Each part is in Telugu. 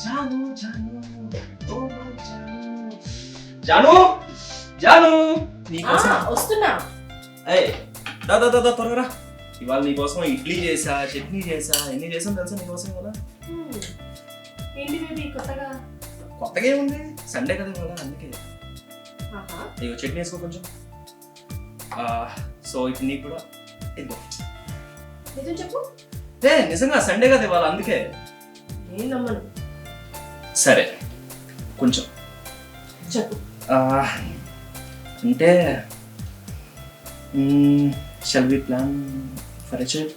జాను జాను ఓ జాను జాను జాను నీకోసం వస్తున్నా. ఏయ్ దా దా దా దా, త్వరగా రా. ఇవాళ నీకోసం ఇడ్లీ చేసా, చట్నీ చేసా, ఎన్ని చేసాం తెలుసా నీకోసం కదా. ఏంటి బేబీ కొత్తగా? కొత్తగా ఏముంది, సండే కదా ఇవాళ, అందుకే. ఇగో చట్నీ వేసుకో కొంచెం. సో ఇప్పుడు నీకు కూడా ఇదిగో. నిజం చెప్పు. నిజంగా సండే కదా ఇవాళ, అందుకే. నేను నమ్మను. సరే కొంచెం చెప్పు. అంటే shall we plan for a child?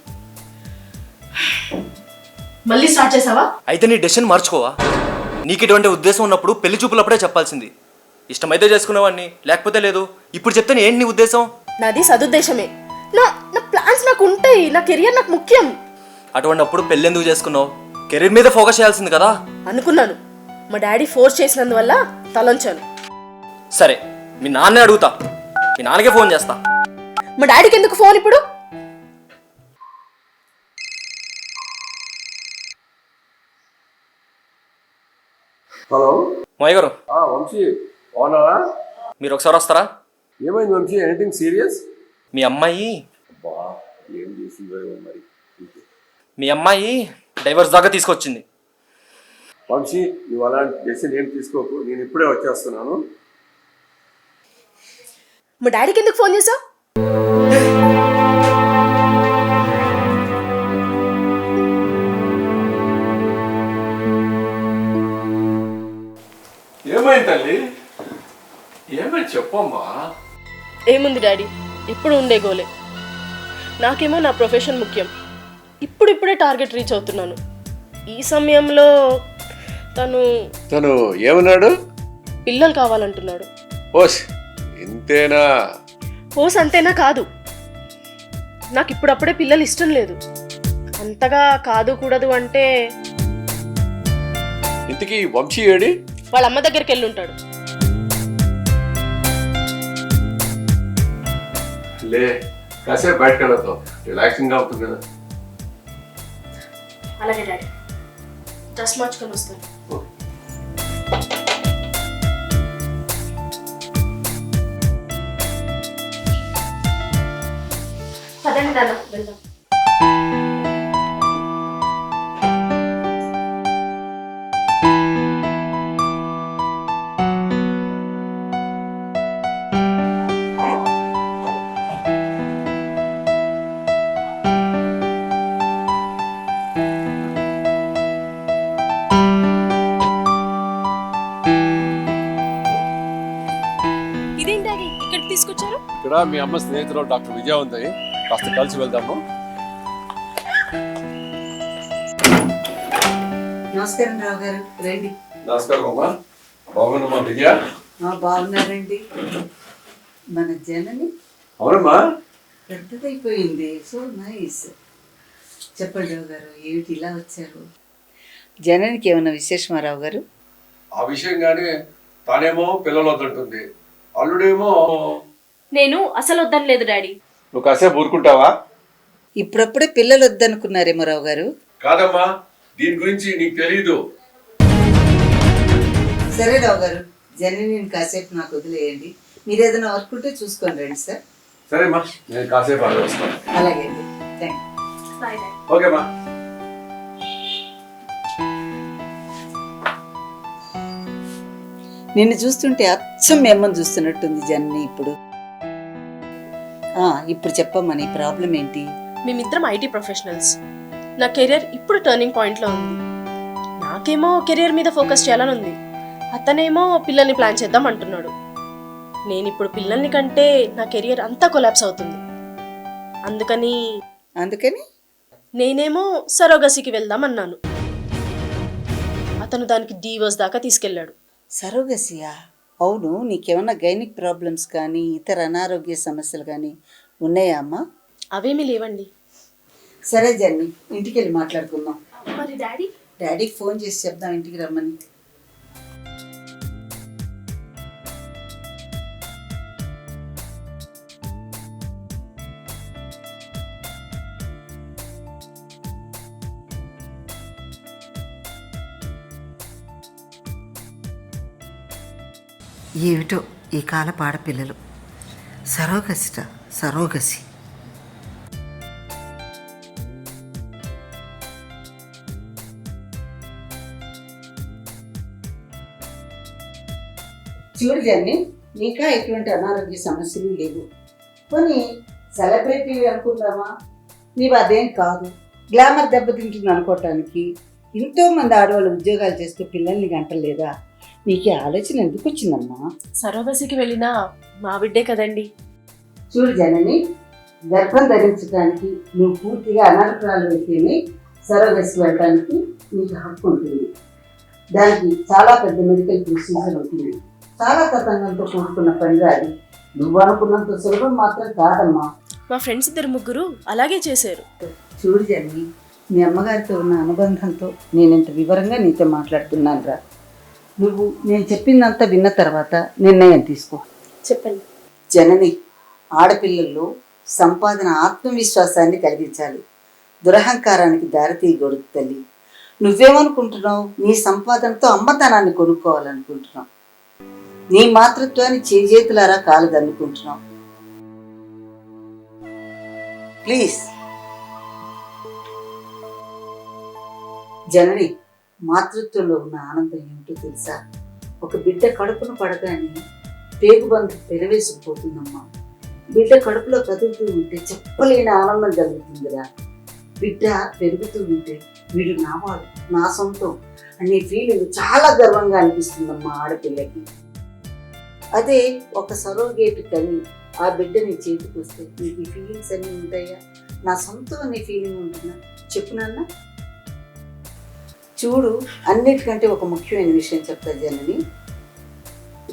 మళ్ళీ స్టార్ట్ చేసావా? అయితే నీ డెసిషన్ మార్చుకోవా? నీకు ఇటువంటి ఉద్దేశం ఉన్నప్పుడు పెళ్లి చూపులప్పుడే చెప్పాల్సింది. ఇష్టమైతే చేసుకునేవాడిని, లేకపోతే లేదు. ఇప్పుడు చెప్తే ఏంటి నీ ఉద్దేశం? నాది సదుద్దేశమే. నా నా ప్లాన్స్ నాకు ఉంటాయి. నా కెరియర్ నాకు ముఖ్యం. అటువంటిప్పుడు పెళ్ళి ఎందుకు చేసుకున్నావు? కెరీర్ మీద ఫోకస్ చేయాల్సింది కదా. అనుకున్నాను. మా డాడీ ఫోర్స్ చేసినందువల్ల తలంచాను. సరే మీ నాన్నే అడుగుతా, మీ నాన్నకే ఫోన్ చేస్తా. మా డాడీకి ఎందుకు ఫోన్ ఇప్పుడు? హలో మోయ్ గారు, వంశీ బాగున్నావా? మీరు ఒకసారి వస్తారా? ఏమైంది వంశీ, ఎనీథింగ్ సీరియస్? మీ అమ్మాయి ఏం చేసిందో మరి. మీ అమ్మాయి డైవర్స్ దాకా తీసుకొచ్చింది. వంశీ నువ్వు అలాంటి డెసిషన్ ఏం తీసుకోకు, నేను ఇప్పుడే వచ్చేస్తున్నాను. మా డాడీకి ఎందుకు ఫోన్ చేసావు? ఏమైంది తల్లి, ఏమైంది చెప్పమ్మా. ఏముంది డాడీ, ఇప్పుడు ఉండే గోలే. నాకేమో నా ప్రొఫెషన్ ముఖ్యం. ఇప్పుడిప్పుడే టార్గెట్ రీచ్ అవుతున్నాను. ఈ సమయంలో తను ఏమన్నాడు? పిల్లలు కావాలంటున్నాడు. ఓస్ ఇంతేనా? ఓస్ అంతేనా కాదు, నాకు ఇప్పుడప్పుడే పిల్లలు ఇష్టం లేదు. అంతగా కాదు కూడదు అంటే ఇంతకీ వంశీ ఏడి? వాళ్ళ అమ్మ దగ్గరికి వెళ్ళి ఉంటాడు. లే కాసేపు బయటకు వెళ్తాం, రిలాక్సింగ్ గా ఉంటుంది కదా. అలాగే డాడీ, డ్రెస్ మార్చుకొని వస్తాను. పదండి నాన్న వెళ్దాం. ఇదేంటి డాడీ ఇక్కడికి తీసుకొచ్చారు? ఇక్కడ మీ అమ్మ స్నేహితురాలు డాక్టర్ విజయ ఉంది, కాస్త కలిసి వెళ్దాము. నమస్కారం రావు గారు, రండి. నమస్కారం అమ్మా. బాగున్నామా విజయ? బాగున్నారండి. మన జనని అవునమ్మా, పెద్దదైపోయింది. So nice. చెప్పండి రావు గారు, ఏమిటి ఇలా వచ్చారు? జననికి ఏమైనా విశేషమా రావు గారు? ఆ విషయంగానే తానేమో పిల్లలు వద్దంటుంది, అల్లుడేమో. నేను అసలు వద్దని లేదు డాడీ. నువ్వు కాసేపు ఊరుకుంటావా? ఇప్పుడప్పుడే పిల్లలు వద్దనుకున్నారేమో రావు గారు. కాదమ్మా, దీని గురించి నీకు తెలీదు. సరే రావు గారు, జనని కాసేపు నాకు వదిలేయండి. మీరు ఏదైనా వర్క్ ఉంటే చూసుకొని రండి సార్. సరేమ్మా, నేను కాసేపు ఆగి వస్తాను. అలాగే అండి, థ్యాంక్ యూ. ఓకేమ్మా. నిన్ను చూస్తుంటే అచ్చం మీ అమ్మని చూస్తున్నట్టుంది జనని ఇప్పుడు. ఇప్పుడు చెప్పమ్మా, నీ ప్రాబ్లం ఏంటి? మేమిద్దరం ఐటీ ప్రొఫెషనల్స్. నా కెరియర్ ఇప్పుడు టర్నింగ్ పాయింట్లో ఉంది. నాకేమో కెరియర్ మీద ఫోకస్ చేయాలని ఉంది. అతనేమో పిల్లల్ని ప్లాన్ చేద్దాం అంటున్నాడు. నేను ఇప్పుడు పిల్లల్ని కంటే నా కెరియర్ అంతా కొలాప్స్ అవుతుంది. అందుకని నేనేమో సరోగసికి వెళ్దాం అన్నాను. అతను దానికి డివోర్స్ దాకా తీసుకెళ్ళాడు. సరోగసియా? అవును, నీకేమన్నా గైనిక్ ప్రాబ్లమ్స్ కానీ ఇతర అనారోగ్య సమస్యలు కానీ ఉన్నాయా అమ్మా? అవేమీ లేవండి. సరే జన్ని, ఇంటికి వెళ్ళి మాట్లాడుకుందాం. మరి డాడీకి ఫోన్ చేసి చెప్దాం ఇంటికి రమ్మని. ఏమిటో ఈ కాలపు ఆడపిల్లలు సరోగసిట సరోగసి. చూడు జన్ని, నీకా ఎటువంటి అనారోగ్య సమస్యలు లేవు. కొన్ని సెలబ్రిటీ అనుకుందామా, నీవు అదేం కాదు. గ్లామర్ దెబ్బతింటుంది అనుకోవటానికి ఎంతోమంది ఆడవాళ్ళు ఉద్యోగాలు చేస్తూ పిల్లల్ని గంటలేదా? నీకు ఈ ఆలోచన ఎందుకు వచ్చిందమ్మా? సరోగసికి వెళ్ళినా మా బిడ్డే కదండి. చూడు జనని, గర్భం ధరించడానికి నువ్వు పూర్తిగా అనర్హరాలు అయితేనే సరోగసి వెళ్ళడానికి నీకు హక్కు ఉంటుంది. దానికి చాలా పెద్ద మెడికల్ ప్రొసీజర్ ఉంటుంది. చాలా తతంగంతో కూడుకున్న పని అది. నువ్వు అనుకున్నంత సులభం మాత్రం కాదమ్మా. మా ఫ్రెండ్స్ 2-3 అలాగే చేశారు. చూడు జన్ని, మీ అమ్మగారితో ఉన్న అనుబంధంతో నేను ఇంత వివరంగా నీతో మాట్లాడుతున్నాను రా. నువ్వు నేను చెప్పిందంతా విన్న తర్వాత నిర్ణయం తీసుకో. చెప్పండి. జనని, ఆడపిల్లల్లో సంపాదన ఆత్మవిశ్వాసాన్ని కలిగించాలి. దురహంకారానికి దారితీయకూడదు తల్లి. నువ్వేమనుకుంటున్నావు? నీ సంపాదనతో అమ్మతనాన్ని కొనుక్కోవాలనుకుంటున్నావు. నీ మాతృత్వాన్ని చేజేతులారా కాలదన్నుకుంటున్నావు. ప్లీజ్ జనని, మాతృత్వంలో ఉన్న ఆనందం ఏమిటో తెలుసా? ఒక బిడ్డ కడుపును పడగానే పేగుబంధం పెరవేసుకుపోతుందమ్మా. బిడ్డ కడుపులో కదులుతూ ఉంటే చెప్పలేని ఆనందం కలుగుతుందిరా. బిడ్డ పెరుగుతూ ఉంటే వీడు నావాడు, నా సొంతం అనే ఫీలింగ్ చాలా గర్వంగా అనిపిస్తుందమ్మా ఆడపిల్లకి. అదే ఒక సరోగేట్ కని ఆ బిడ్డ నీ చేతికి వస్తే నీకు ఈ ఫీలింగ్స్ అన్నీ ఉంటాయా? నా సొంతం అనే ఫీలింగ్ ఉంటుందా? చెప్పు నాన్న. చూడు, అన్నిటికంటే ఒక ముఖ్యమైన విషయం చెప్తా జనని.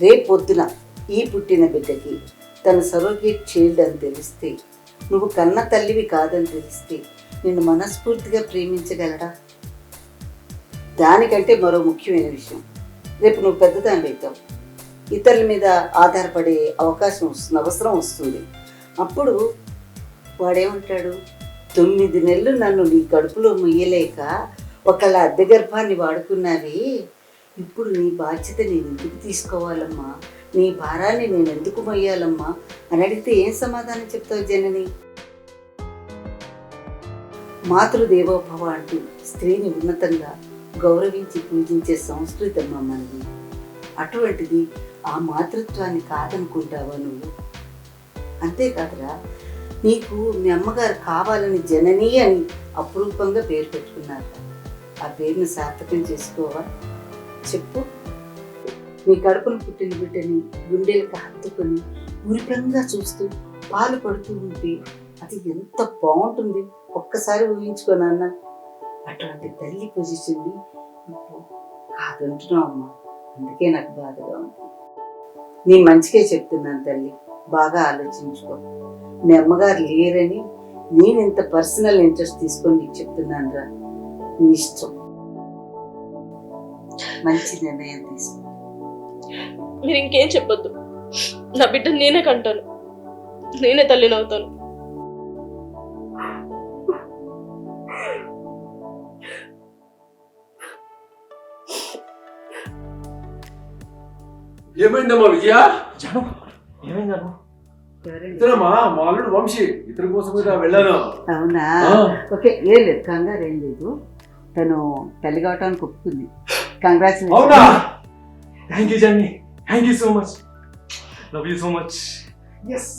రేపొద్దున ఈ పుట్టిన బిడ్డకి తన సరోగేట్ చైల్డ్ అని తెలిస్తే, నువ్వు కన్న తల్లివి కాదని తెలిస్తే నిన్ను మనస్ఫూర్తిగా ప్రేమించగలడా? దానికంటే మరో ముఖ్యమైన విషయం, రేపు నువ్వు పెద్దదాన్ని అవుతావు. ఇతరుల మీద ఆధారపడే అవసరం వస్తుంది. అప్పుడు వాడేమంటాడు? 9 నెలలు నన్ను నీ కడుపులో మొయ్యలేక ఒకళ్ళ అద్దె గర్భాన్ని వాడుకున్నావి, ఇప్పుడు నీ బాధ్యత నేను ఎందుకు తీసుకోవాలమ్మా? నీ భారాన్ని నేను ఎందుకు మొయ్యాలమ్మా అని అడిగితే ఏం సమాధానం చెప్తావు జనని? మాతృదేవోభవ అంటూ స్త్రీని ఉన్నతంగా గౌరవించి పూజించే సంస్కృతి అమ్మా మనది. అటువంటిది ఆ మాతృత్వాన్ని కాదనుకుంటావా నువ్వు? అంతేకాదురా, నీకు మీ అమ్మగారు కావాలని జనని అని అపురూపంగా పేరు పెట్టుకున్నారు. ఆ పేరుని సార్థకం చేసుకోవా? చెప్పు. నీ కడుపును పుట్టిన బిడ్డని గుండెలకు హత్తుకొని మురిపంగా చూస్తూ పాలు పడుతూ ఉంటే అది ఎంత బాగుంటుంది ఒక్కసారి ఊహించుకోనన్నా. అటువంటి తల్లి పొజిషన్ని నువ్వు కాదంటున్నావు అమ్మా. అందుకే నాకు బాధగా ఉంది. నీ మంచిగా చెప్తున్నాను తల్లి, బాగా ఆలోచించుకో. మీ అమ్మగారు లేరని నేను ఇంత పర్సనల్ ఇంట్రెస్ట్ తీసుకొని నీకు చెప్తున్నాను రా. నీ ఇష్టం, మంచి నిర్ణయం తీసుకో. మీరు ఇంకేం చెప్పొద్దు. నా బిడ్డ నేనే కంటాను, నేనే తల్లినవుతాను. ఏమైందమ్మా విజయ? జాను, ఏమైంది జాను? ఇతరమ్మా మా అల్లుడు వంశీ, ఇతని కోసం కూడా వెళ్ళాను. అవునా? ఓకే, ఏం లేదు, కంగారు ఏం లేదు. తను తల్లి కావటానికి ఒప్పుకుంది. కంగ్రాచులేషన్. అవునా? థ్యాంక్ యూ జాన్ని, thank you so much, love you so much. Yes.